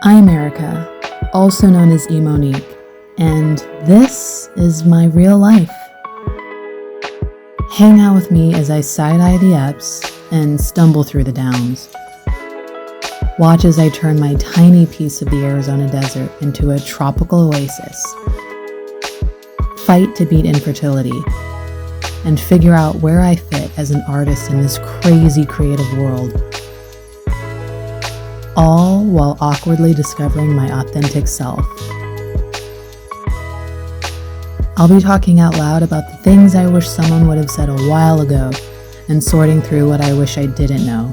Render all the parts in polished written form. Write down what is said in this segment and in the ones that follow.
I'm Erica, also known as E.MoniQue, and this is my real life. Hang out with me as I side-eye the ups and stumble through the downs. Watch as I turn my tiny piece of the Arizona desert into a tropical oasis. Fight to beat infertility, and figure out where I fit as an artist in this crazy creative world. All while awkwardly discovering my authentic self. I'll be talking out loud about the things I wish someone would have said a while ago and sorting through what I wish I didn't know.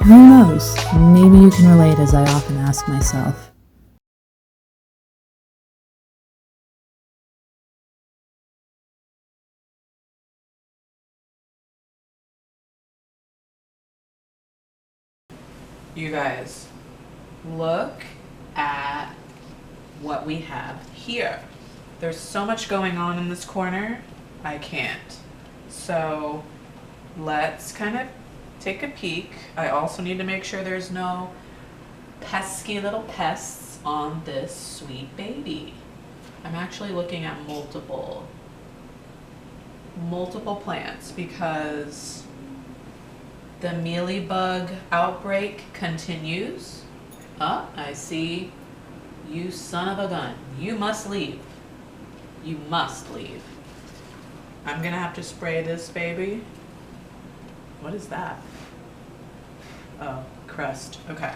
Who knows? Maybe you can relate, as I often ask myself. You guys, look at what we have here. There's so much going on in this corner, I can't. So let's kind of take a peek. I also need to make sure there's no pesky little pests on this sweet baby. I'm actually looking at multiple plants because the mealy bug outbreak continues. Oh, I see you, son of a gun. You must leave. You must leave. I'm gonna have to spray this baby. What is that? Oh, crust. Okay.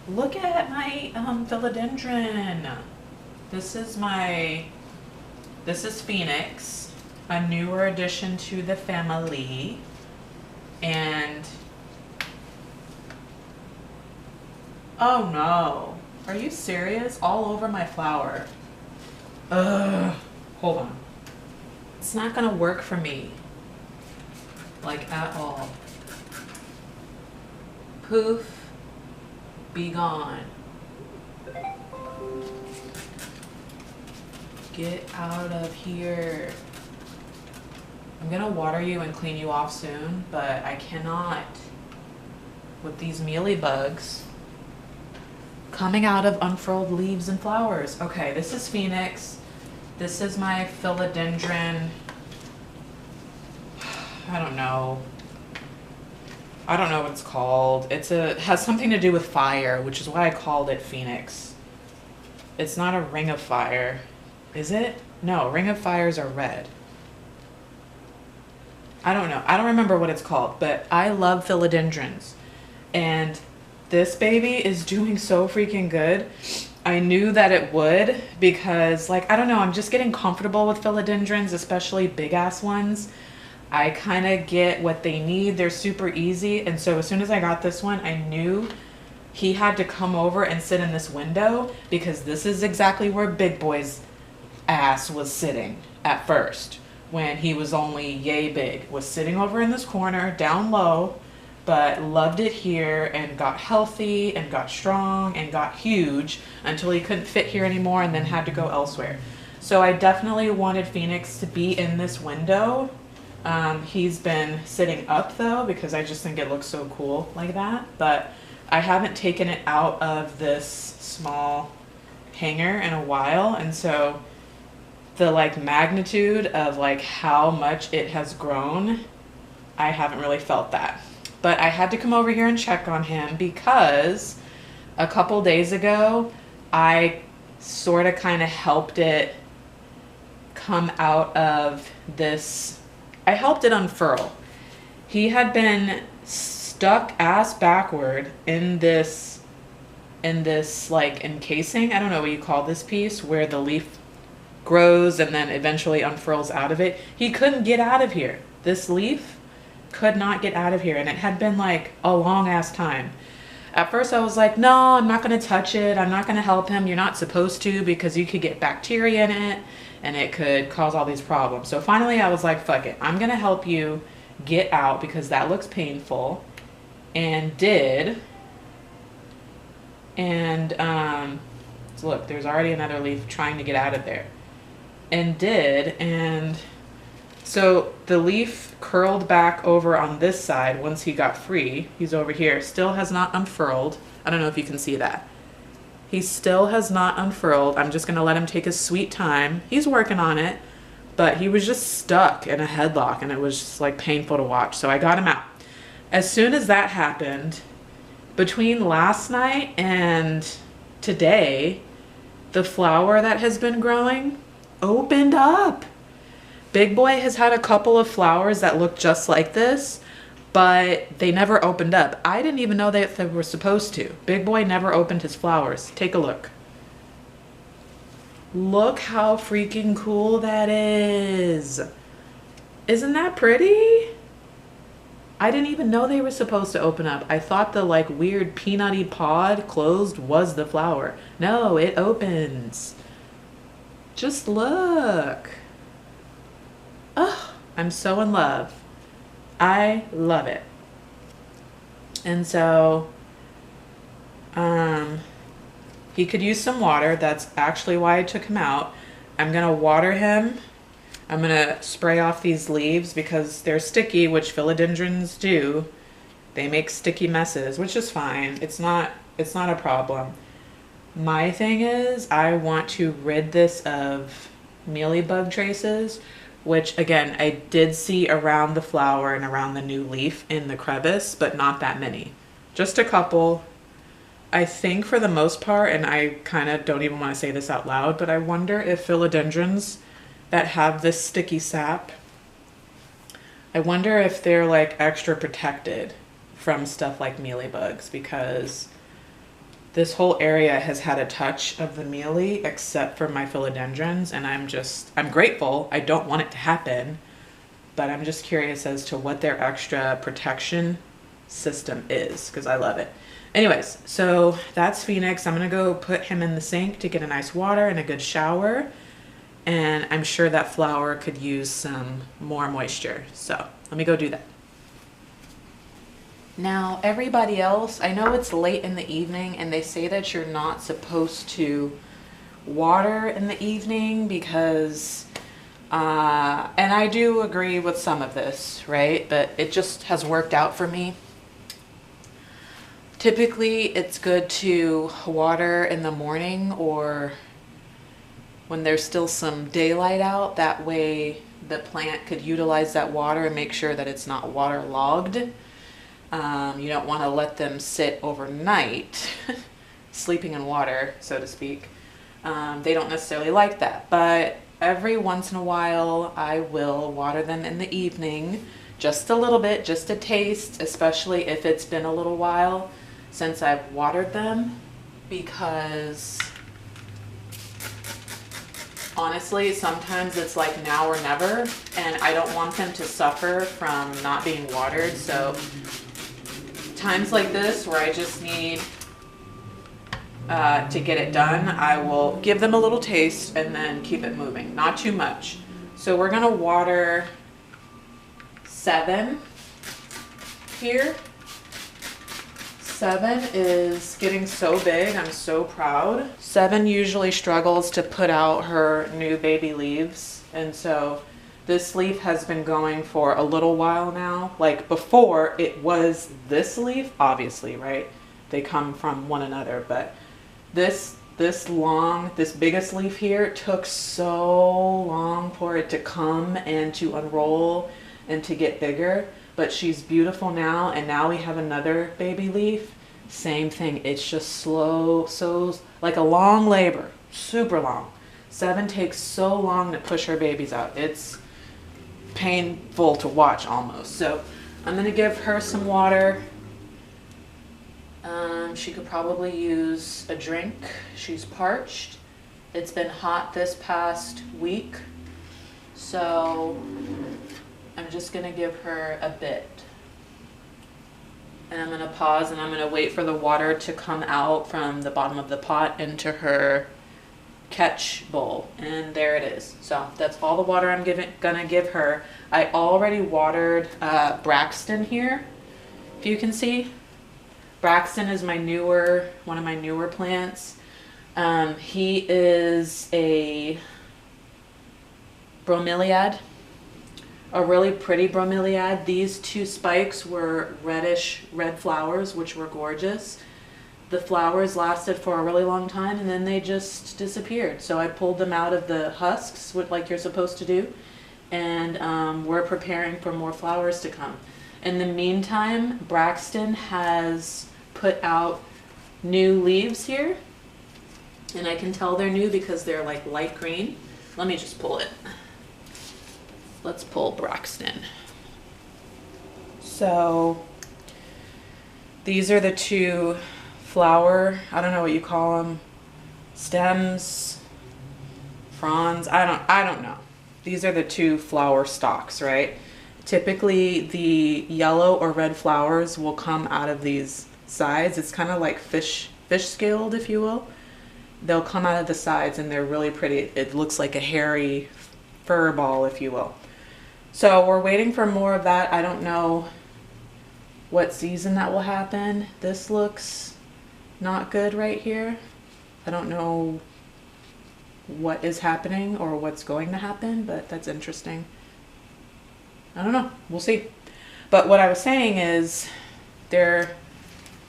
Look at my philodendron. This is Phoenix, a newer addition to the family. And oh no, are you serious? All over my flower. Ugh, hold on. It's not gonna work for me, like at all. Poof, be gone. Get out of here. I'm gonna water you and clean you off soon, but I cannot with these mealy bugs coming out of unfurled leaves and flowers. Okay, this is Phoenix. This is my philodendron. I don't know what it's called. It has something to do with fire, which is why I called it Phoenix. It's not a ring of fire, is it? No, ring of fires are red. I don't know. I don't remember what it's called, but I love philodendrons. And this baby is doing so freaking good. I knew that it would because, like, I don't know, I'm just getting comfortable with philodendrons, especially big ass ones. I kind of get what they need. They're super easy. And so as soon as I got this one, I knew he had to come over and sit in this window because this is exactly where Big Boy's ass was sitting at first. When he was only yay big, was sitting over in this corner down low, but loved it here and got healthy and got strong and got huge until he couldn't fit here anymore and then had to go elsewhere. So I definitely wanted Phoenix to be in this window. He's been sitting up though because I just think it looks so cool like that, but I haven't taken it out of this small hanger in a while, and so the like magnitude of like how much it has grown, I haven't really felt that. But I had to come over here and check on him because a couple days ago I sort of kind of helped it come out of this. I helped it unfurl. He had been stuck ass backward in this like encasing. I don't know what you call this piece where the leaf grows and then eventually unfurls out of it. He couldn't get out of here. This leaf could not get out of here, and it had been like a long ass time. At first I was like, no, I'm not going to touch it. I'm not going to help him. You're not supposed to because you could get bacteria in it and it could cause all these problems. So finally I was like, fuck it. I'm going to help you get out because that looks painful. and did, and so look, there's already another leaf trying to get out of there, and so the leaf curled back over on this side once he got free. He's over here, still has not unfurled. I don't know if you can see that. He still has not unfurled. I'm just gonna let him take his sweet time. He's working on it, but he was just stuck in a headlock and it was just like painful to watch. So I got him out. As soon as that happened, between last night and today, the flower that has been growing opened up. Big Boy has had a couple of flowers that look just like this, but they never opened up. I didn't even know that they were supposed to. Big Boy never opened his flowers. Take a look. Look how freaking cool that is. Isn't that pretty? I didn't even know they were supposed to open up. I thought the like weird peanutty pod closed was the flower. No, it opens. Just look. Oh, I'm so in love. I love it. And so, he could use some water. That's actually why I took him out. I'm gonna water him. I'm gonna spray off these leaves because they're sticky, which philodendrons do. They make sticky messes, which is fine. It's not a problem. My thing is I want to rid this of mealy bug traces, which again, I did see around the flower and around the new leaf in the crevice, but not that many. Just a couple. I think for the most part, and I kind of don't even want to say this out loud, but I wonder if philodendrons that have this sticky sap, I wonder if they're like extra protected from stuff like mealy bugs, because this whole area has had a touch of the mealy except for my philodendrons, and I'm grateful. I don't want it to happen, but I'm just curious as to what their extra protection system is, because I love it. Anyways, so that's Phoenix. I'm gonna go put him in the sink to get a nice water and a good shower, and I'm sure that flower could use some more moisture. So let me go do that. Now, everybody else, I know it's late in the evening and they say that you're not supposed to water in the evening because, and I do agree with some of this, right? But it just has worked out for me. Typically, it's good to water in the morning or when there's still some daylight out. That way the plant could utilize that water and make sure that it's not waterlogged. You don't want to let them sit overnight, sleeping in water, so to speak. They don't necessarily like that, but every once in a while I will water them in the evening, just a little bit, just a taste, especially if it's been a little while since I've watered them, because honestly, sometimes it's like now or never, and I don't want them to suffer from not being watered. So times like this where I just need to get it done, I will give them a little taste and then keep it moving, not too much. So we're gonna water 7 here. 7 is getting so big, I'm so proud. 7 usually struggles to put out her new baby leaves, and so this leaf has been going for a little while now. Like before, it was this leaf, obviously, right? They come from one another, but this biggest leaf here took so long for it to come and to unroll and to get bigger. But she's beautiful now, and now we have another baby leaf. Same thing, it's just slow, so like a long labor, super long. 7 takes so long to push her babies out. It's painful to watch almost. So I'm gonna give her some water. She could probably use a drink. She's parched. It's been hot this past week, so I'm just gonna give her a bit. And I'm gonna pause and I'm gonna wait for the water to come out from the bottom of the pot into her catch bowl, and there it is. So that's all the water I'm gonna give her. I already watered Braxton here, if you can see. Braxton is one of my newer plants. He is a bromeliad, a really pretty bromeliad. These two spikes were reddish red flowers, which were gorgeous. The flowers lasted for a really long time and then they just disappeared. So I pulled them out of the husks, like you're supposed to do, and we're preparing for more flowers to come. In the meantime, Braxton has put out new leaves here, and I can tell they're new because they're like light green. Let me just pull it. Let's pull Braxton. So these are the two flower, I don't know what you call them, stems, fronds, I don't know. These are the two flower stalks, right? Typically the yellow or red flowers will come out of these sides. It's kind of like fish scaled, if you will. They'll come out of the sides and they're really pretty. It looks like a hairy fur ball, if you will. So we're waiting for more of that. I don't know what season that will happen. This looks not good right here. I don't know what is happening or what's going to happen, but that's interesting. I don't know. We'll see. But what I was saying is there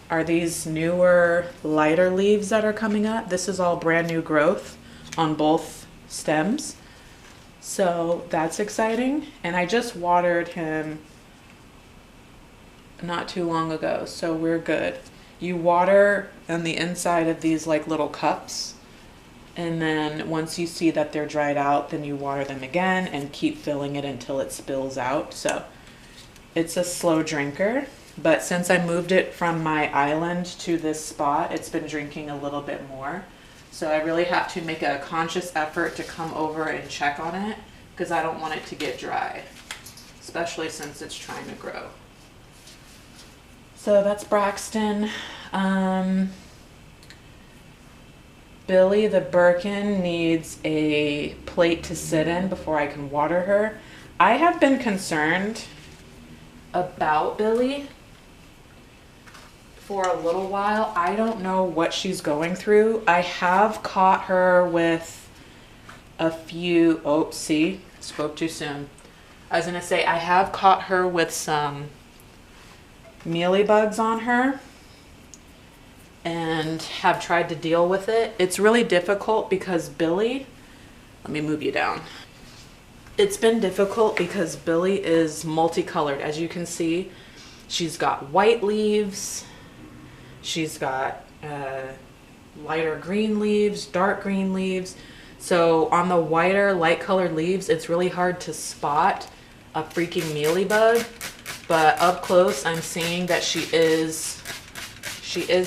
are these newer, lighter leaves that are coming up. This is all brand new growth on both stems. So that's exciting. And I just watered him not too long ago, so we're good. You water on the inside of these like little cups, and then once you see that they're dried out, then you water them again and keep filling it until it spills out. So it's a slow drinker, but since I moved it from my island to this spot, it's been drinking a little bit more. So I really have to make a conscious effort to come over and check on it because I don't want it to get dry, especially since it's trying to grow. So that's Braxton. Billy the Birkin needs a plate to sit in before I can water her. I have been concerned about Billy for a little while. I don't know what she's going through. I have caught her with a few, oh, see, spoke too soon. I was gonna say, I have caught her with some mealy bugs on her and have tried to deal with it. It's really difficult because Billy, let me move you down. It's been difficult because Billy is multicolored. As you can see, she's got white leaves, she's got lighter green leaves, dark green leaves. So on the whiter, light colored leaves, it's really hard to spot a freaking mealy bug. But up close, I'm seeing that she is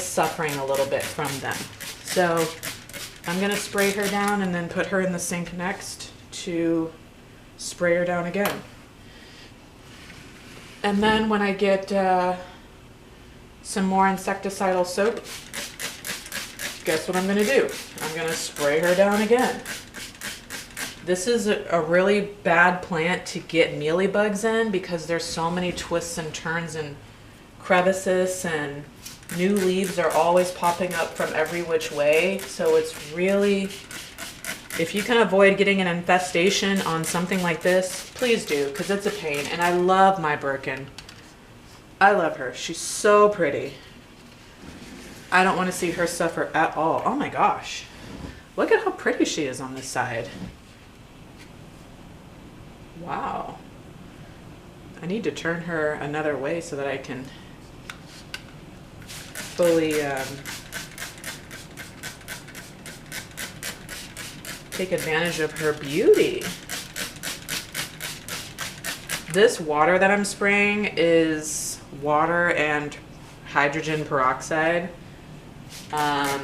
suffering a little bit from them. So I'm gonna spray her down and then put her in the sink next to spray her down again. And then when I get some more insecticidal soap, guess what I'm gonna do? I'm gonna spray her down again. This is a really bad plant to get mealy bugs in because there's so many twists and turns and crevices, and new leaves are always popping up from every which way. So it's really, if you can avoid getting an infestation on something like this, please do, because it's a pain. And I love my Birkin. I love her. She's so pretty. I don't want to see her suffer at all. Oh my gosh. Look at how pretty she is on this side. Wow. I need to turn her another way so that I can fully take advantage of her beauty. This water that I'm spraying is water and hydrogen peroxide. I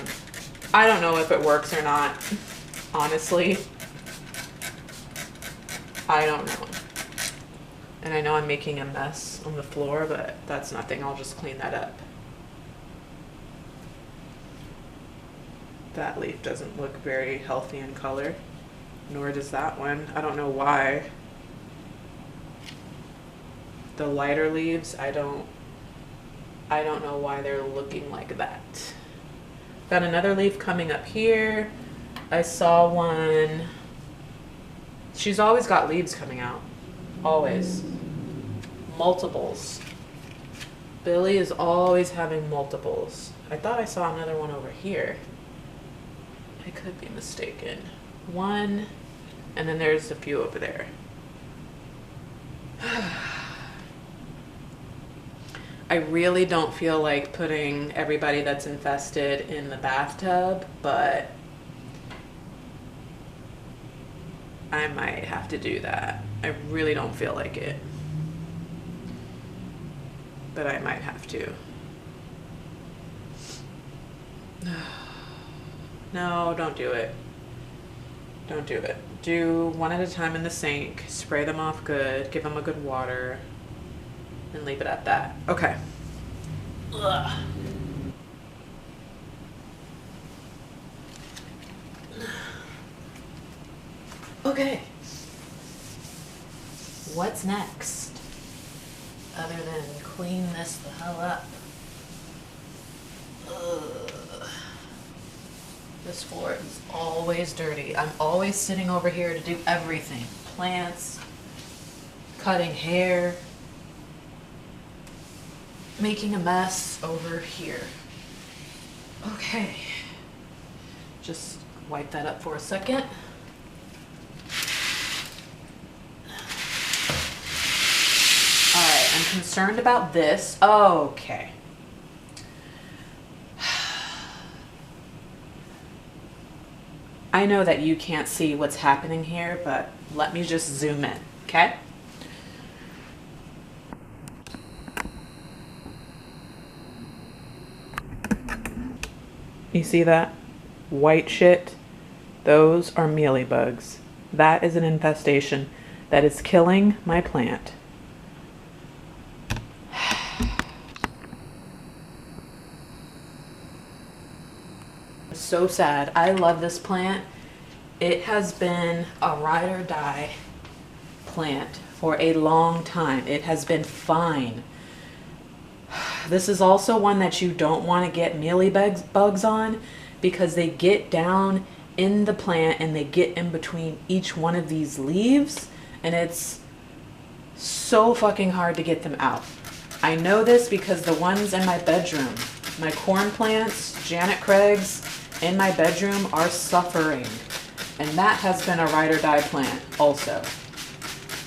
don't know if it works or not, honestly. I don't know. And I know I'm making a mess on the floor, but that's nothing. I'll just clean that up. That leaf doesn't look very healthy in color, nor does that one. I don't know why. The lighter leaves, I don't I don't know why they're looking like that. Got another leaf coming up here. I saw one. She's always got leaves coming out. Always. Multiples. Billy is always having multiples. I thought I saw another one over here. I could be mistaken. One, and then there's a few over there. I really don't feel like putting everybody that's infested in the bathtub, but I might have to do that. I really don't feel like it, but I might have to. No, don't do it. Don't do it. Do one at a time in the sink, spray them off good, give them a good water, and leave it at that. Okay. Ugh. Okay. What's next? Other than clean this the hell up. Ugh. This floor is always dirty. I'm always sitting over here to do everything. Plants, cutting hair, making a mess over here. Okay. Just wipe that up for a second. Alright, I'm concerned about this. Okay. I know that you can't see what's happening here, but let me just zoom in, okay? You see that? White shit? Those are mealy bugs. That is an infestation that is killing my plant. So sad. I love this plant. It has been a ride or die plant for a long time. It has been fine. This is also one that you don't want to get mealy bugs on because they get down in the plant and they get in between each one of these leaves, and it's so fucking hard to get them out. I know this because the ones in my bedroom, my corn plants, Janet Craig's, in my bedroom are suffering, and that has been a ride or die plant also.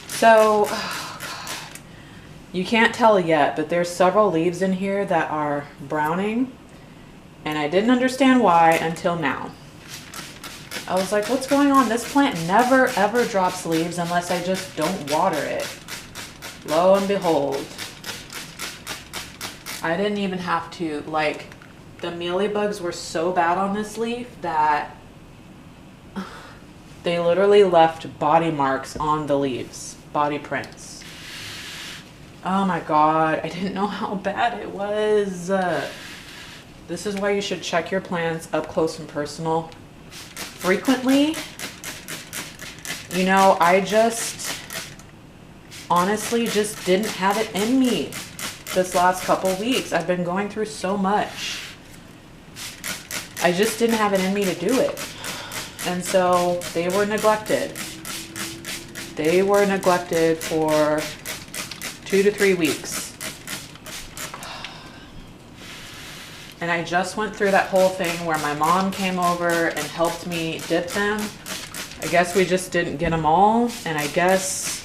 So, oh God, you can't tell yet, but there's several leaves in here that are browning, and I didn't understand why until now. I was like, what's going on? This plant never ever drops leaves unless I just don't water it. Lo and behold, I didn't even have to, like, the mealy bugs were so bad on this leaf that they literally left body marks on the leaves, body prints. Oh my God, I didn't know how bad it was. This is why you should check your plants up close and personal frequently. You know, I just honestly just didn't have it in me this last couple weeks. I've been going through so much. I just didn't have it in me to do it. And so they were neglected. They were neglected for 2 to 3 weeks. And I just went through that whole thing where my mom came over and helped me dip them. I guess we just didn't get them all. And I guess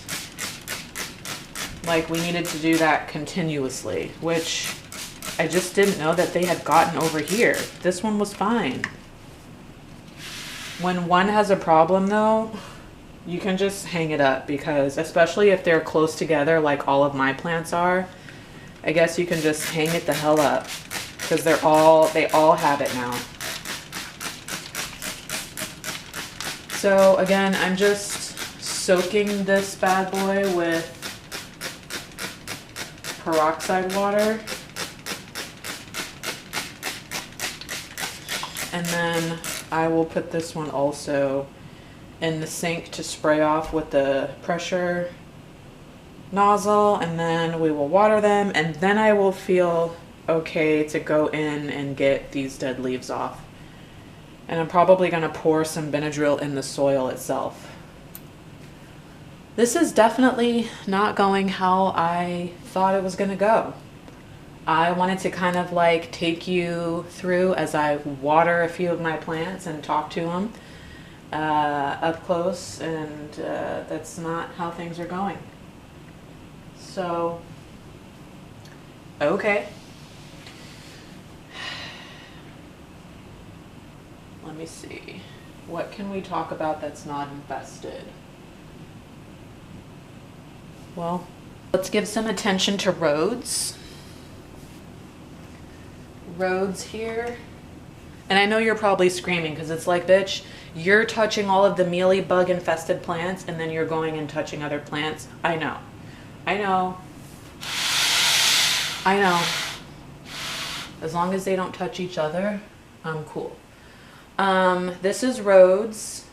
like we needed to do that continuously, which I just didn't know that they had gotten over here. This one was fine. When one has a problem though, you can just hang it up, because especially if they're close together like all of my plants are, I guess you can just hang it the hell up, because they all have it now. So again, I'm just soaking this bad boy with peroxide water. And then I will put this one also in the sink to spray off with the pressure nozzle, and then we will water them, and then I will feel okay to go in and get these dead leaves off. And I'm probably going to pour some Benadryl in the soil itself. This is definitely not going how I thought it was going to go. I wanted to kind of like take you through as I water a few of my plants and talk to them up close, and that's not how things are going. So, okay. Let me see. What can we talk about that's not infested? Well, let's give some attention to roads. Roads here. And I know you're probably screaming because it's like, bitch, you're touching all of the mealy bug infested plants and then you're going and touching other plants. I know. I know. I know. As long as they don't touch each other, I'm cool. This is Rhodes,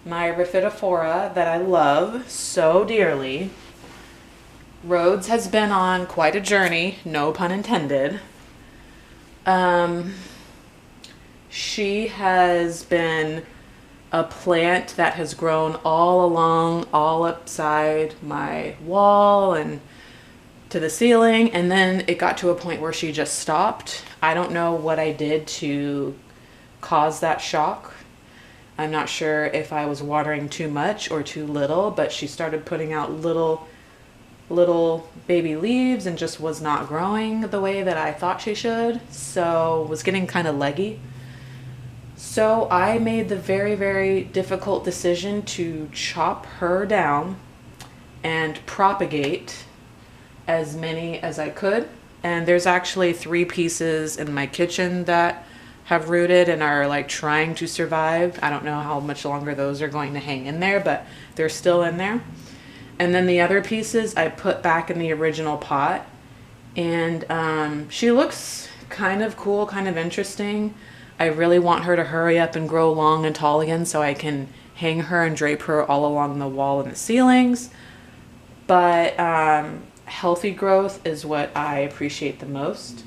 my Rhaphidophora that I love so dearly. Rhodes has been on quite a journey, no pun intended. She has been a plant that has grown all along, all upside my wall and to the ceiling, and then it got to a point where she just stopped. I don't know what I did to cause that shock. I'm not sure if I was watering too much or too little, but she started putting out little baby leaves and just was not growing the way that I thought she should. So was getting kind of leggy. So I made the very, very difficult decision to chop her down and propagate as many as I could. And there's actually 3 pieces in my kitchen that have rooted and are like trying to survive. I don't know how much longer those are going to hang in there, but they're still in there. And then the other pieces I put back in the original pot. And she looks kind of cool, kind of interesting. I really want her to hurry up and grow long and tall again so I can hang her and drape her all along the wall and the ceilings. But healthy growth is what I appreciate the most.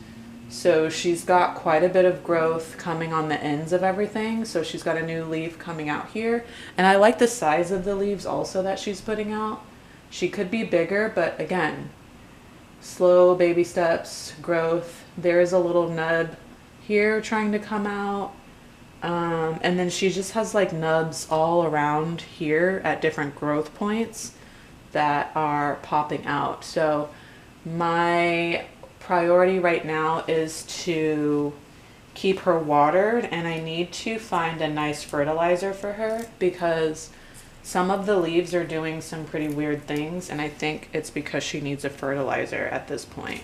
So she's got quite a bit of growth coming on the ends of everything. So she's got a new leaf coming out here. And I like the size of the leaves also that she's putting out. She could be bigger, but again, slow baby steps, growth. There is a little nub here trying to come out. And then she just has like nubs all around here at different growth points that are popping out. So my priority right now is to keep her watered, and I need to find a nice fertilizer for her because some of the leaves are doing some pretty weird things, and I think it's because she needs a fertilizer at this point.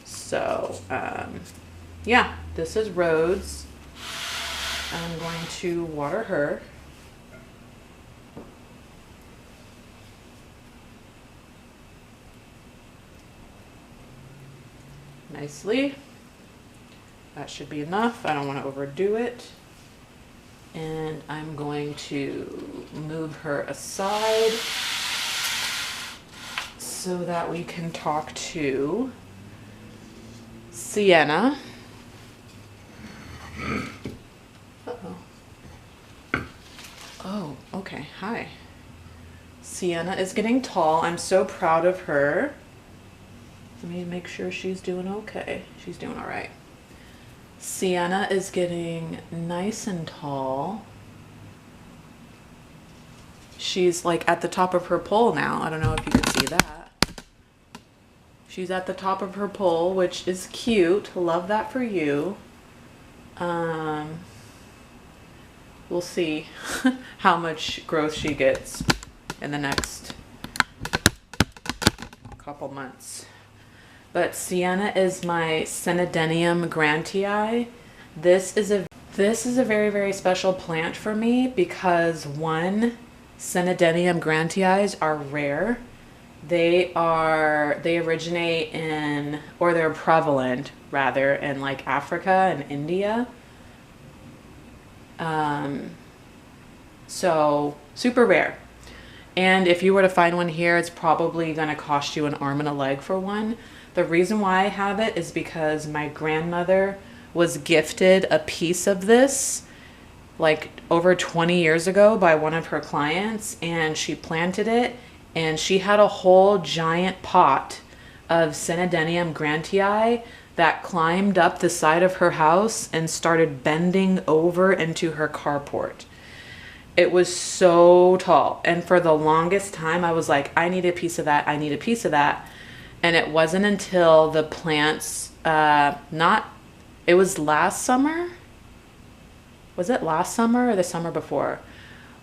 So yeah, this is Rhodes. I'm going to water her. Nicely. That should be enough. I don't want to overdo it. And I'm going to move her aside so that we can talk to Sienna. Uh-oh. Oh, okay. Hi. Sienna is getting tall. I'm so proud of her. Let me make sure she's doing okay. She's doing all right. Sienna is getting nice and tall. She's like at the top of her pole now. I don't know if you can see that. She's at the top of her pole, which is cute. Love that for you. We'll see how much growth she gets in the next couple months. But Sienna is my Philodendron grantii. This is a very, very special plant for me because one, Philodendron grantii are rare. They originate in, or they're prevalent rather, in like Africa and India. So super rare. And if you were to find one here, it's probably going to cost you an arm and a leg for one. The reason why I have it is because my grandmother was gifted a piece of this like over 20 years ago by one of her clients, and she planted it, and she had a whole giant pot of Philodendron grantii that climbed up the side of her house and started bending over into her carport. It was so tall, and for the longest time I was like, I need a piece of that, I need a piece of that. And it wasn't until the plants, it was last summer. Was it last summer or the summer before?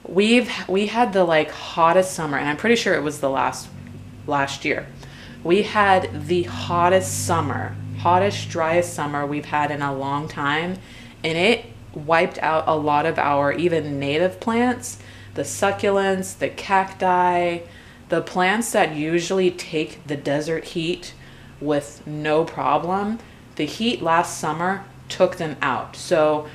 We had the like hottest summer, and I'm pretty sure it was the last year. We had the hottest summer, hottest, driest summer we've had in a long time, and it wiped out a lot of our even native plants, the succulents, the cacti, the plants that usually take the desert heat with no problem. The heat last summer took them out. So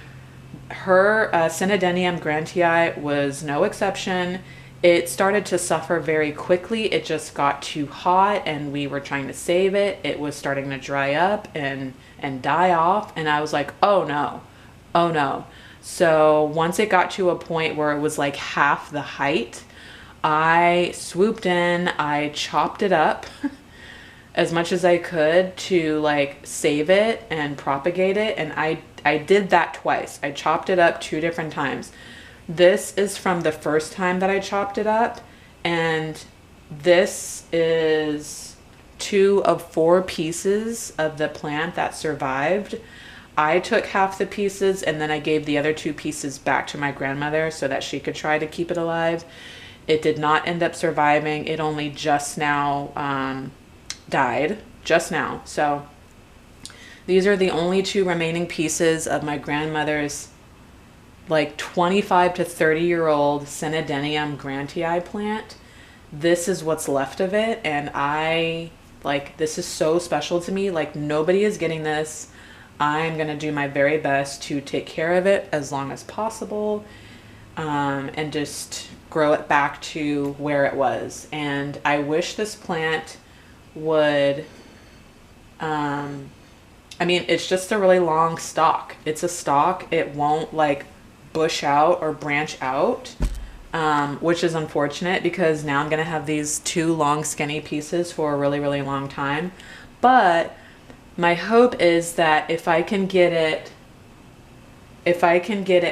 her Philodendron grantii was no exception. It started to suffer very quickly. It just got too hot, and we were trying to save it. It was starting to dry up and die off, and I was like, oh no, oh no. So once it got to a point where it was like half the height, I swooped in, I chopped it up as much as I could to like save it and propagate it, and I did that twice. I chopped it up 2 different times. This is from the first time that I chopped it up, and this is 2 of 4 pieces of the plant that survived. I took half the pieces, and then I gave the other 2 pieces back to my grandmother so that she could try to keep it alive. It did not end up surviving. It only just now died, just now. So these are the only 2 remaining pieces of my grandmother's like 25 to 30-year-old Philodendron grantii plant. This is what's left of it, and this is so special to me. Like, nobody is getting this. I'm gonna do my very best to take care of it as long as possible, and just grow it back to where it was. And I wish this plant would, it's just a really long stalk. It's a stalk. It won't like bush out or branch out, which is unfortunate because now I'm going to have these 2 long skinny pieces for a really, really long time. But my hope is that if I can get it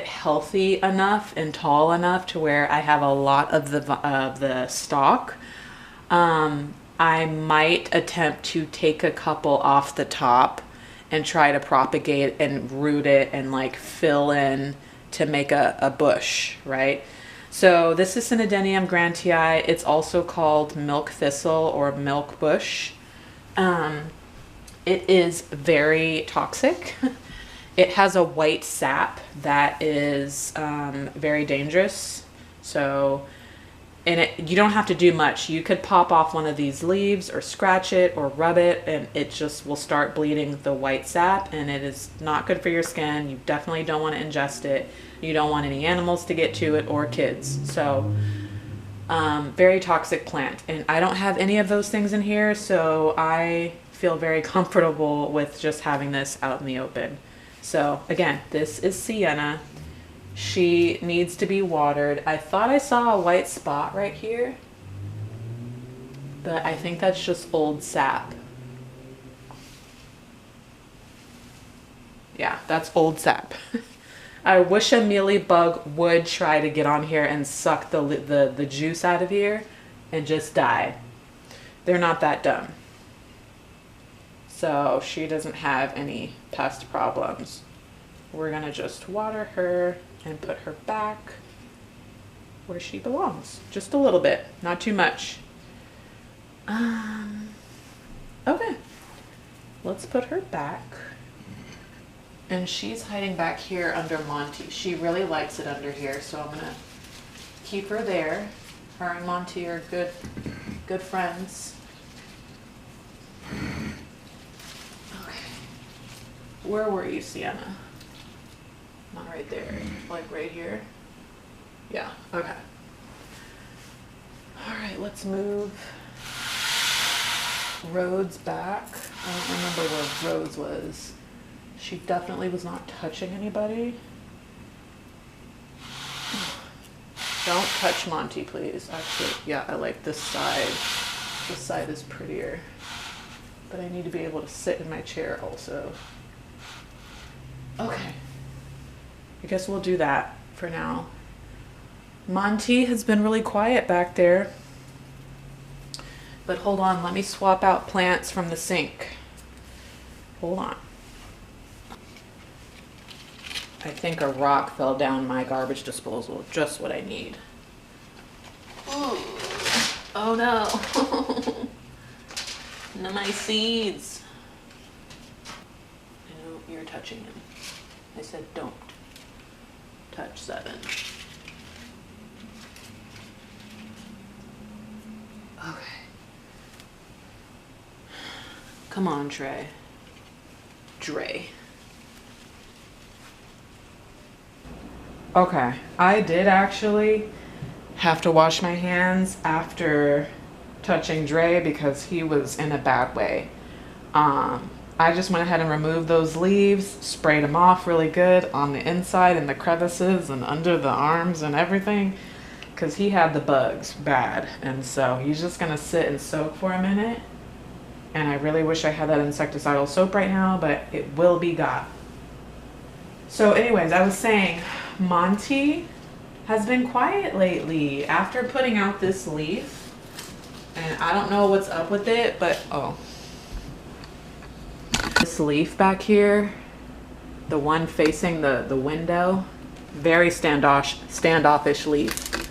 healthy enough and tall enough to where I have a lot of the stalk, I might attempt to take a couple off the top and try to propagate and root it and like fill in to make a bush, right? So this is Philodendron grantii. It's also called milk thistle or milk bush. It is very toxic. It has a white sap that is very dangerous. So, you don't have to do much. You could pop off one of these leaves or scratch it or rub it, and it just will start bleeding the white sap, and it is not good for your skin. You definitely don't want to ingest it. You don't want any animals to get to it or kids. So very toxic plant, and I don't have any of those things in here, so I feel very comfortable with just having this out in the open. So again, this is Sienna. She needs to be watered. I thought I saw a white spot right here, but I think that's just old sap. Yeah, that's old sap. I wish a mealy bug would try to get on here and suck the juice out of here and just die. They're not that dumb. So she doesn't have any pest problems. We're gonna just water her and put her back where she belongs. Just a little bit, not too much. Okay, let's put her back. And she's hiding back here under Monty. She really likes it under here, so I'm gonna keep her there. Her and Monty are good friends. Okay, where were you, Sienna? Not right there, like right here. Yeah, okay. All right, let's move Rhodes back. I don't remember where Rhodes was. She definitely was not touching anybody. Don't touch Monty, please. Actually, yeah, I like this side. This side is prettier. But I need to be able to sit in my chair also. Okay. I guess we'll do that for now. Monty has been really quiet back there. But hold on, let me swap out plants from the sink. Hold on. I think a rock fell down my garbage disposal. Just what I need. Ooh. Oh no. No, my seeds. I know you're touching them. I said don't touch 7. Okay. Come on, Trey. Dre. Okay, I did actually have to wash my hands after touching Dre because he was in a bad way. I just went ahead and removed those leaves, sprayed them off really good on the inside and the crevices and under the arms and everything because he had the bugs bad. And so he's just gonna sit and soak for a minute. And I really wish I had that insecticidal soap right now, but it will be got. So anyways, I was saying, Monty has been quiet lately after putting out this leaf. And I don't know what's up with it, but this leaf back here, the one facing the window, very standoffish leaf.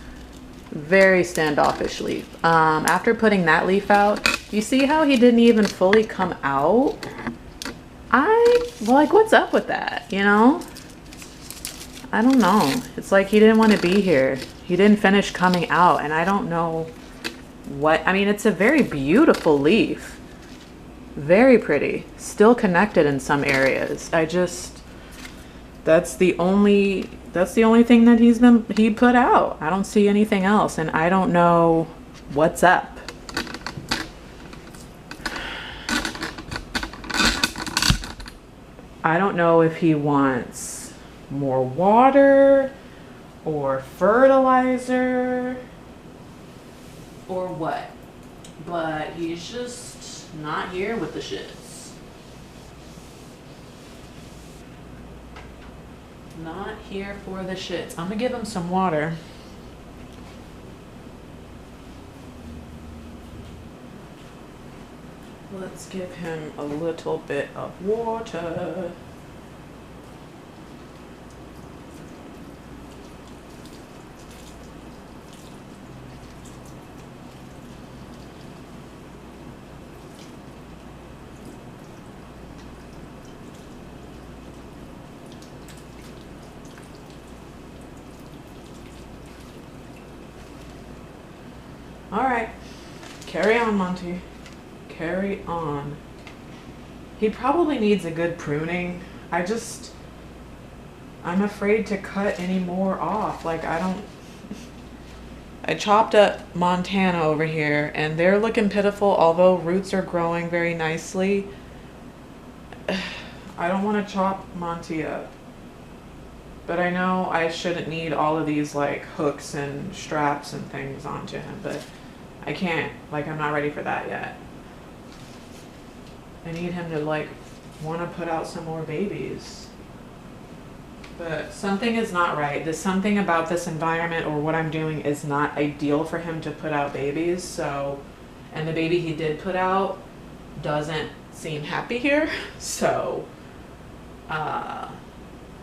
Very standoffish leaf. After putting that leaf out, you see how he didn't even fully come out? Like, what's up with that, you know? I don't know. It's like he didn't want to be here. He didn't finish coming out, and I don't know what. I mean, it's a very beautiful leaf. Very pretty. Still connected in some areas. That's the only thing that he put out. I don't see anything else, and I don't know what's up. I don't know if he wants more water or fertilizer or what, but he's just not here with the shits. Not here for the shits. I'm gonna give him some water. Let's give him a little bit of water. All right, carry on, Monty. Carry on. He probably needs a good pruning. I'm afraid to cut any more off. Like, I chopped up Montana over here and they're looking pitiful, although roots are growing very nicely. I don't want to chop Monty up. But I know I shouldn't need all of these like hooks and straps and things onto him, but I can't. Like, I'm not ready for that yet. I need him to like want to put out some more babies. But something is not right. There's something about this environment or what I'm doing is not ideal for him to put out babies. So, and the baby he did put out doesn't seem happy here. So, I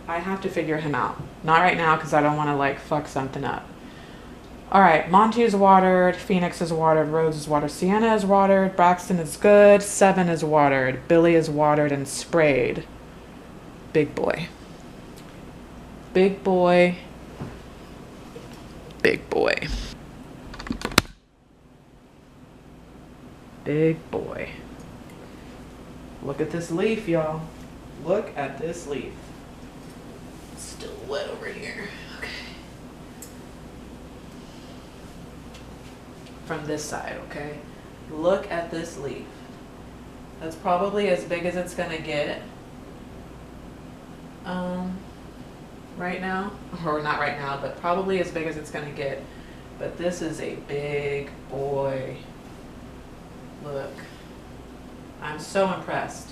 have to figure him out. Not right now because I don't want to like fuck something up. All right, Monty is watered, Phoenix is watered, Rose is watered, Sienna is watered, Braxton is good, 7 is watered, Billy is watered and sprayed. Big boy. Big boy. Big boy. Big boy. Look at this leaf, y'all. Look at this leaf. It's still wet over here. Okay. from this side, okay? Look at this leaf. That's probably as big as it's gonna get right now, or not right now, but probably as big as it's gonna get. But this is a big boy. Look, I'm so impressed.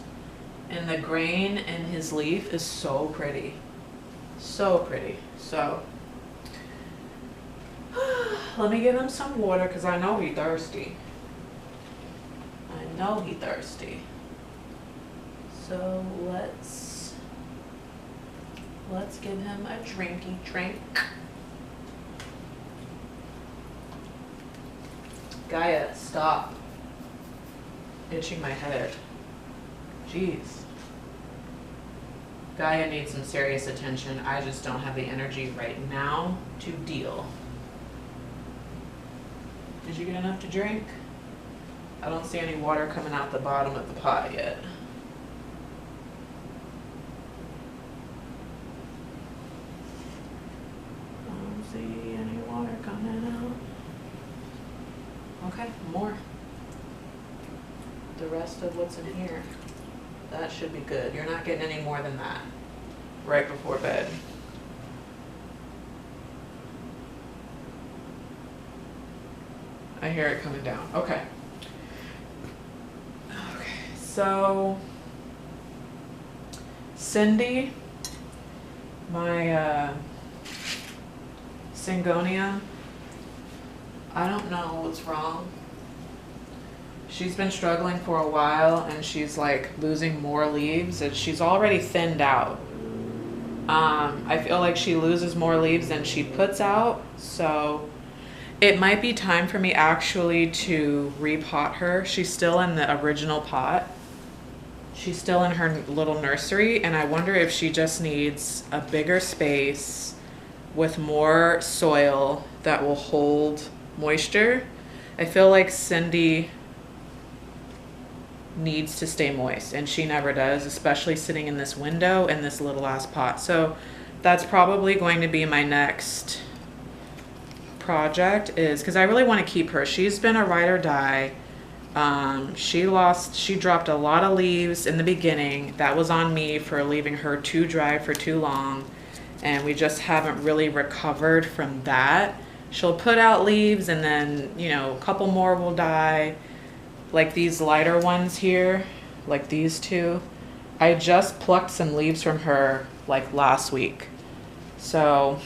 And the grain in his leaf is so pretty. So pretty. So, let me give him some water because I know he's thirsty. I know he's thirsty. So let's give him a drinky drink. Gaia, stop itching my head. Jeez. Gaia needs some serious attention. I just don't have the energy right now to deal. Did you get enough to drink? I don't see any water coming out the bottom of the pot yet. I don't see any water coming out. Okay, more. The rest of what's in here. That should be good. You're not getting any more than that right before bed. I hear it coming down. Okay. Okay, so Cindy, my Syngonia, I don't know what's wrong. She's been struggling for a while and she's like losing more leaves and she's already thinned out. I feel like she loses more leaves than she puts out, so it might be time for me actually to repot her. She's still in the original pot. She's still in her little nursery, and I wonder if she just needs a bigger space with more soil that will hold moisture. I feel like Cindy needs to stay moist, and she never does, especially sitting in this window in this little ass pot. So that's probably going to be my next project, is because I really want to keep her. She's been a ride or die. She dropped a lot of leaves in the beginning. That was on me for leaving her too dry for too long, and we just haven't really recovered from that. She'll put out leaves and then, you know, a couple more will die. Like these lighter ones here, like these two. I just plucked some leaves from her like last week. So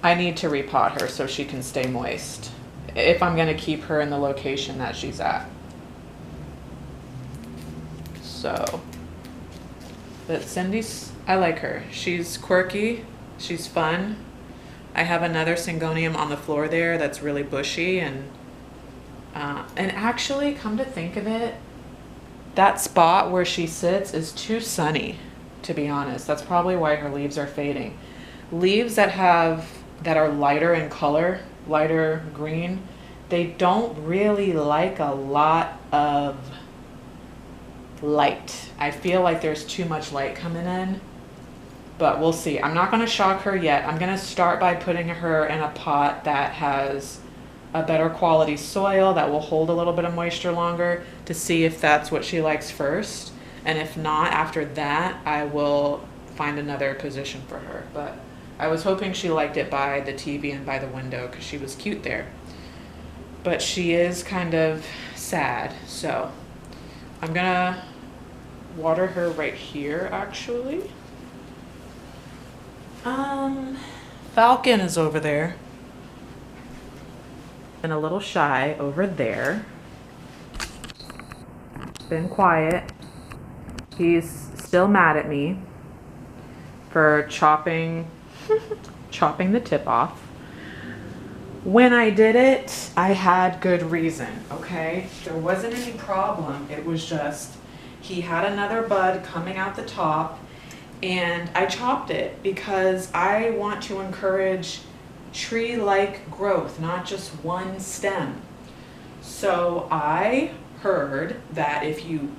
I need to repot her so she can stay moist if I'm gonna keep her in the location that she's at. So, but Cindy's, I like her. She's quirky, she's fun. I have another Syngonium on the floor there that's really bushy, and actually, come to think of it, that spot where she sits is too sunny, to be honest. That's probably why her leaves are fading. Leaves that are lighter in color, lighter green, they don't really like a lot of light. I feel like there's too much light coming in, but we'll see. I'm not going to shock her yet. I'm going to start by putting her in a pot that has a better quality soil that will hold a little bit of moisture longer, to see if that's what she likes first. And if not, after that, I will find another position for her. But I was hoping she liked it by the TV and by the window because she was cute there. But she is kind of sad, so I'm gonna water her right here actually. Falcon is over there. And a little shy over there. Been quiet. He's still mad at me for chopping the tip off. When I did it, I had good reason, okay? There wasn't any problem. It was just he had another bud coming out the top, and I chopped it because I want to encourage tree-like growth, not just one stem. So I heard that if you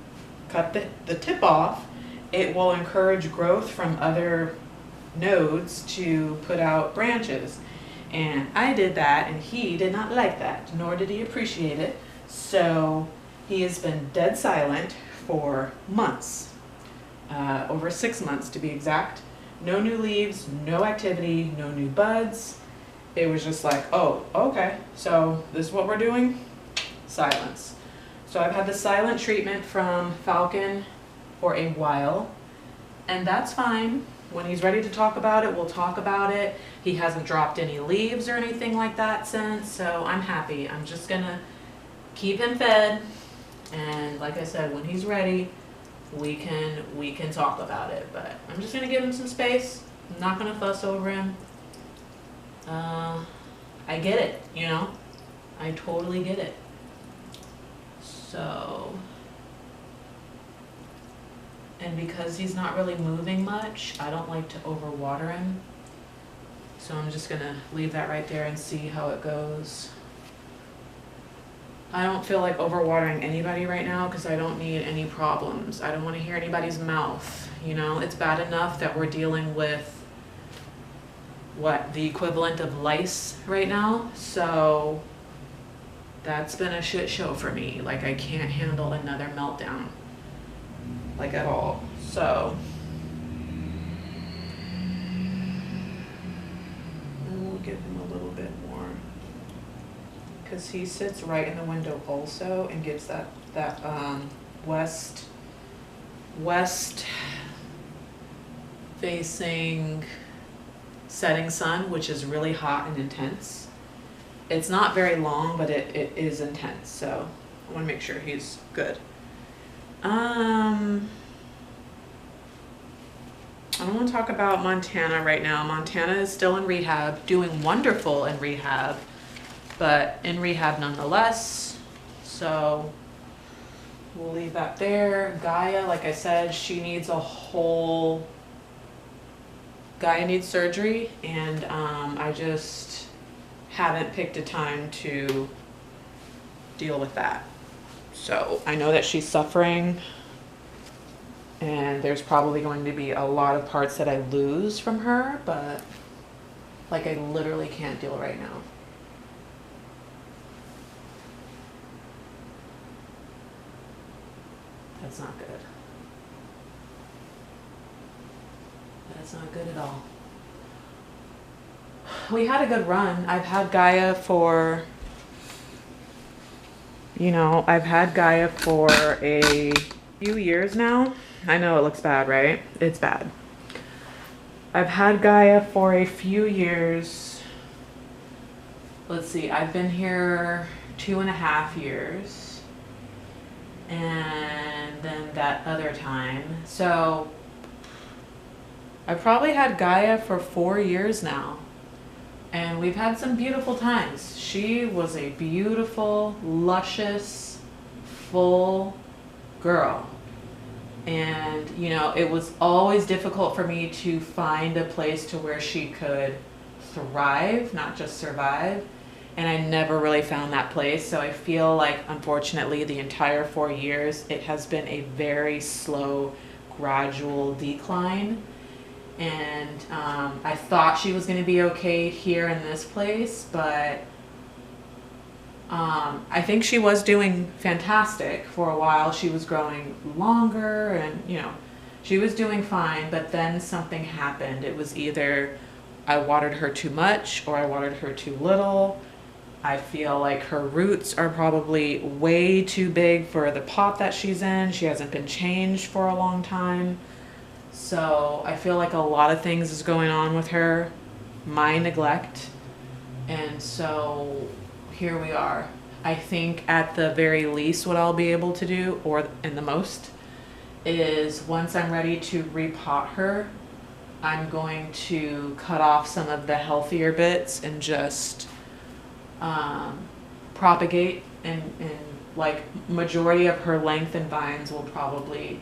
cut the tip off, it will encourage growth from other nodes to put out branches. And I did that, and he did not like that, nor did he appreciate it. So he has been dead silent for months, over 6 months to be exact. No new leaves, no activity, no new buds. It was just like, oh, okay, so this is what we're doing? Silence. So I've had the silent treatment from Falcon for a while, and that's fine. When he's ready to talk about it, we'll talk about it. He hasn't dropped any leaves or anything like that since, so I'm happy. I'm just gonna keep him fed, and like I said, when he's ready, we can talk about it. But I'm just gonna give him some space. I'm not gonna fuss over him. I get it, you know? I totally get it. So, and because he's not really moving much, I don't like to overwater him. So I'm just gonna leave that right there and see how it goes. I don't feel like overwatering anybody right now because I don't need any problems. I don't want to hear anybody's mouth, you know? It's bad enough that we're dealing with the equivalent of lice right now. So that's been a shit show for me. Like, I can't handle another meltdown, like, at all. So we'll give him a little bit more, because he sits right in the window also and gets that west facing setting sun, which is really hot and intense. It's not very long, but it is intense, so I want to make sure he's good. I don't want to talk about Montana right now. Montana is still in rehab, doing wonderful in rehab, but in rehab nonetheless, so we'll leave that there. Gaia, like I said, she needs Gaia needs surgery, and I just haven't picked a time to deal with that. So I know that she's suffering, and there's probably going to be a lot of parts that I lose from her, but like, I literally can't deal right now. That's not good. That's not good at all. We had a good run. I've had Gaia for, I've had Gaia for a few years now. I know it looks bad, right? It's bad. I've had Gaia for a few years. Let's see, I've been here 2.5 years. And then that other time. So I probably had Gaia for 4 years now, and we've had some beautiful times. She was a beautiful, luscious, full girl. And, it was always difficult for me to find a place to where she could thrive, not just survive. And I never really found that place. So I feel like, unfortunately, the entire 4 years, it has been a very slow, gradual decline. And I thought she was going to be okay here in this place, but I think she was doing fantastic for a while. She was growing longer, and she was doing fine, but then something happened. It was either I watered her too much or I watered her too little. I feel like her roots are probably way too big for the pot that she's in. She hasn't been changed for a long time. So I feel like a lot of things is going on with her, my neglect. And so here we are. I think at the very least what I'll be able to do, or in the most, is once I'm ready to repot her, I'm going to cut off some of the healthier bits and just propagate, and like majority of her length and vines will probably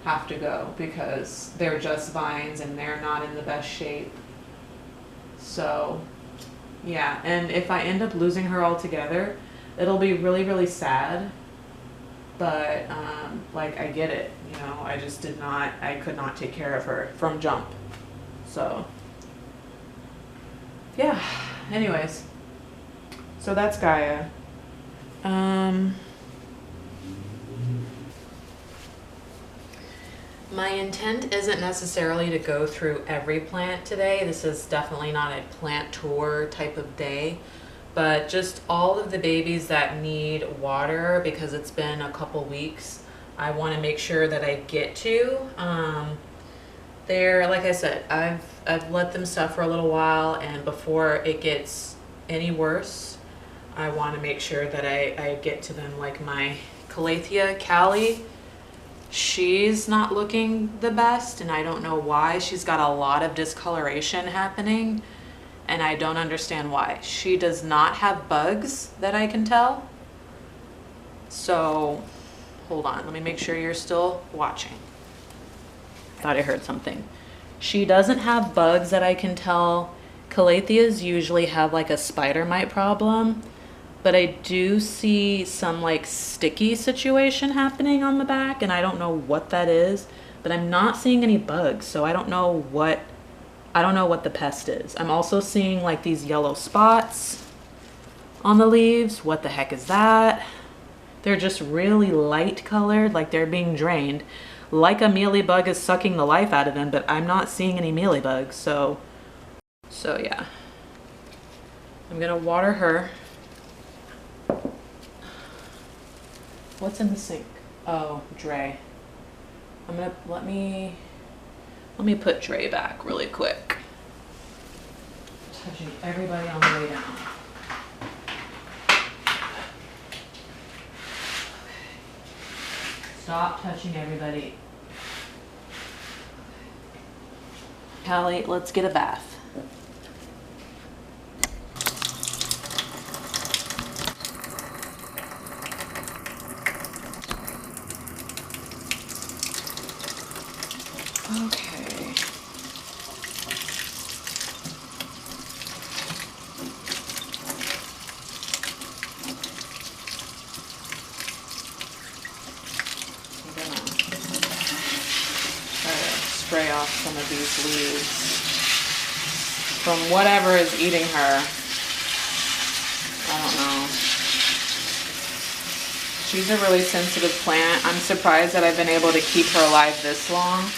have to go because they're just vines and they're not in the best shape. So yeah, and if I end up losing her altogether, it'll be really, really sad, but like, I get it, I could not take care of her from jump. So yeah, anyways, so that's Gaia. My intent isn't necessarily to go through every plant today. This is definitely not a plant tour type of day, but just all of the babies that need water because it's been a couple weeks, I want to make sure that I get to. They're, like I said, I've let them suffer a little while, and before it gets any worse, I want to make sure that I get to them. Like my Calathea Callie, she's not looking the best, and I don't know why. She's got a lot of discoloration happening, and I don't understand why. She does not have bugs that I can tell. So, hold on, let me make sure you're still watching. Thought I heard something. She doesn't have bugs that I can tell. Calatheas usually have like a spider mite problem, but I do see some like sticky situation happening on the back, and I don't know what that is, but I'm not seeing any bugs, so I don't know what the pest is. I'm also seeing like these yellow spots on the leaves. What the heck is that? They're just really light colored, like they're being drained. Like a mealy bug is sucking the life out of them, but I'm not seeing any mealy bugs, so yeah. I'm gonna water her. What's in the sink? Oh, Dre. Let me put Dre back really quick. Touching everybody on the way down. Stop touching everybody. Callie, let's get a bath. Okay. Spray off some of these leaves from whatever is eating her. I don't know. She's a really sensitive plant. I'm surprised that I've been able to keep her alive this long.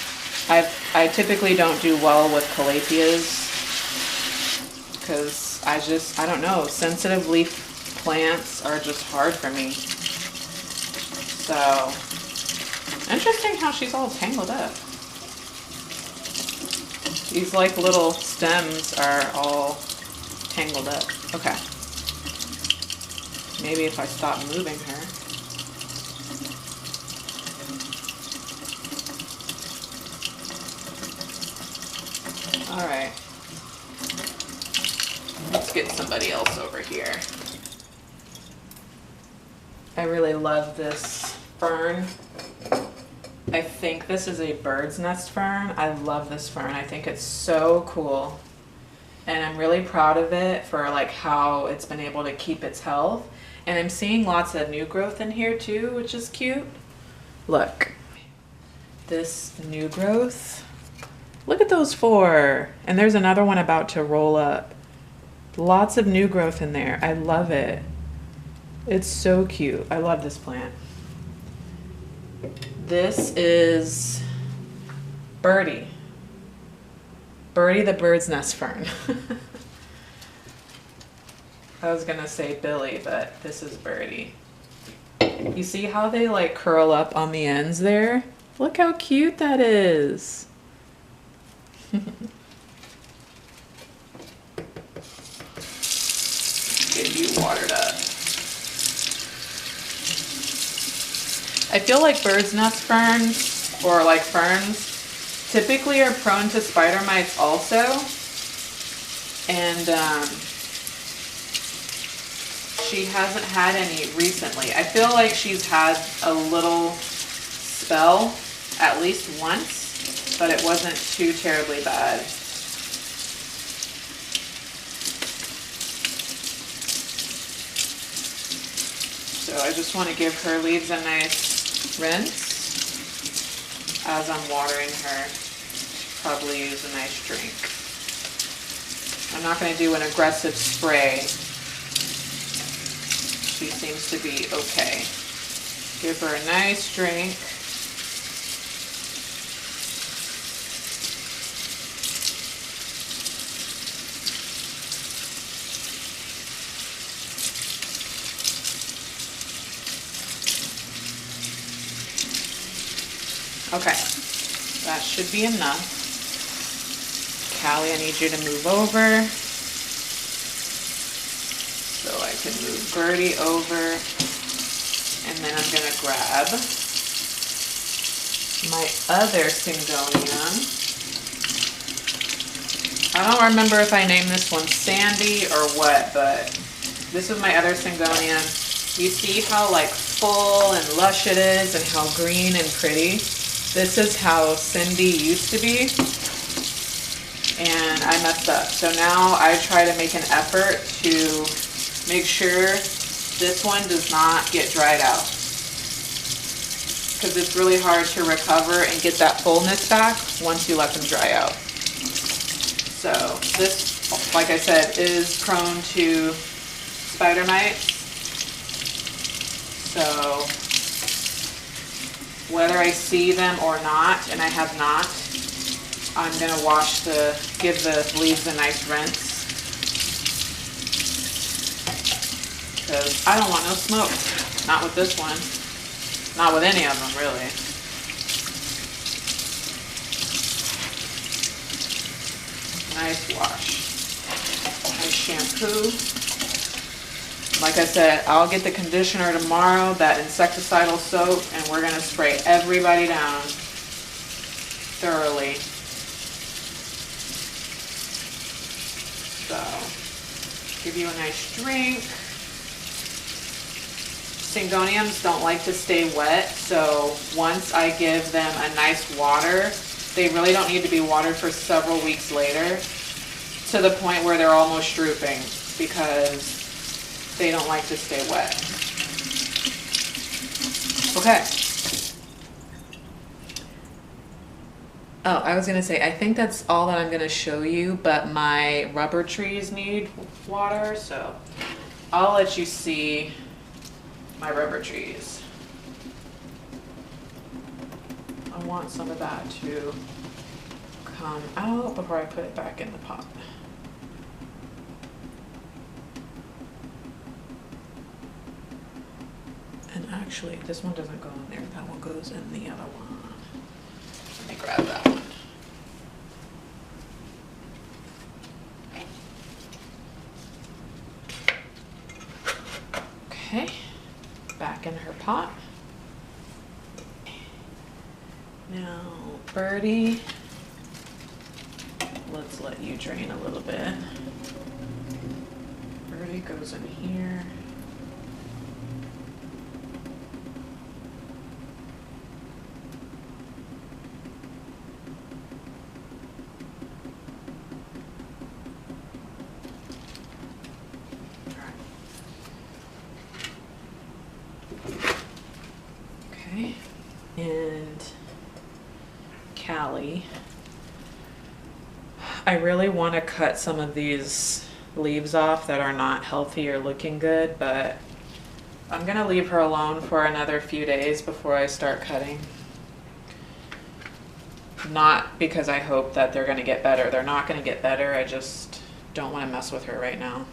I typically don't do well with calatheas because I don't know, sensitive leaf plants are just hard for me. So, interesting how she's all tangled up. These like little stems are all tangled up. Okay. Maybe if I stop moving her. All right. Let's get somebody else over here. I really love this fern. I think this is a bird's nest fern. I love this fern. I think it's so cool. And I'm really proud of it for like how it's been able to keep its health. And I'm seeing lots of new growth in here too, which is cute. Look, this new growth. Look at those 4. And there's another one about to roll up. Lots of new growth in there. I love it. It's so cute. I love this plant. This is Birdie. Birdie the bird's nest fern. I was gonna say Billy, but this is Birdie. You see how they like curl up on the ends there? Look how cute that is. Get you watered up. I feel like bird's nest ferns, or like ferns, typically are prone to spider mites also. And she hasn't had any recently. I feel like she's had a little spell at least once, but it wasn't too terribly bad. So I just want to give her leaves a nice rinse as I'm watering her. Probably use a nice drink. I'm not going to do an aggressive spray. She seems to be okay. Give her a nice drink. Okay, that should be enough. Callie, I need you to move over so I can move Birdie over, and then I'm gonna grab my other Syngonium. I don't remember if I named this one Sandy or what, but this is my other Syngonium. You see how like full and lush it is and how green and pretty? This is how Cindy used to be, and I messed up. So now I try to make an effort to make sure this one does not get dried out, because it's really hard to recover and get that fullness back once you let them dry out. So this, like I said, is prone to spider mites. So whether I see them or not, and I have not, I'm gonna give the leaves a nice rinse, because I don't want no smoke. Not with this one. Not with any of them, really. Nice wash. Nice shampoo. Like I said, I'll get the conditioner tomorrow, that insecticidal soap, and we're gonna spray everybody down thoroughly. So, give you a nice drink. Syngoniums don't like to stay wet, so once I give them a nice water, they really don't need to be watered for several weeks later, to the point where they're almost drooping, because they don't like to stay wet. Okay. Oh, I was gonna say, I think that's all that I'm gonna show you, but my rubber trees need water, so I'll let you see my rubber trees. I want some of that to come out before I put it back in the pot. And actually, this one doesn't go in there. That one goes in the other one. Let me grab that one. Okay, back in her pot. Now, Birdie, let's let you drain a little bit. Birdie goes in here. Okay, and Callie, I really want to cut some of these leaves off that are not healthy or looking good, but I'm gonna leave her alone for another few days before I start cutting. Not because I hope that they're gonna get better. They're not gonna get better. I just don't want to mess with her right now.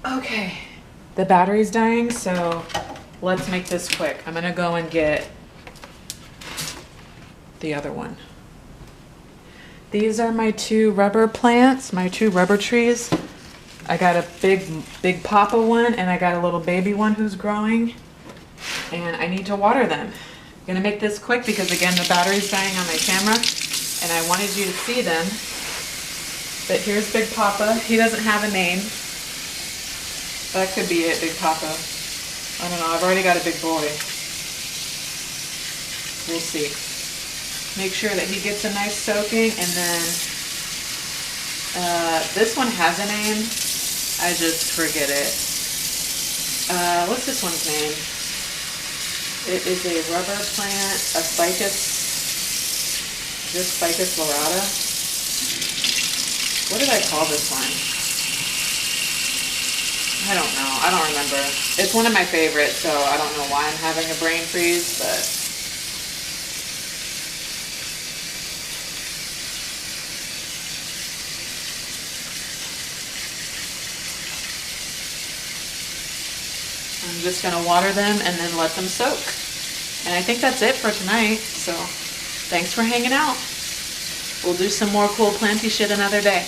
Okay, the battery's dying, so let's make this quick. I'm gonna go and get the other one. These are my two rubber plants, my two rubber trees. I got a big papa one, and I got a little baby one who's growing, and I need to water them. I'm gonna make this quick because, again, the battery's dying on my camera, and I wanted you to see them. But here's Big Papa. He doesn't have a name. That could be it, Big Papa. I don't know, I've already got a big boy. We'll see. Make sure that he gets a nice soaking, and then this one has a name. I just forget it. What's this one's name? It is a rubber plant, a ficus This Ficus lorata. What did I call this one? I don't know. I don't remember. It's one of my favorites, so I don't know why I'm having a brain freeze, but I'm just going to water them and then let them soak. And I think that's it for tonight. So thanks for hanging out. We'll do some more cool planty shit another day.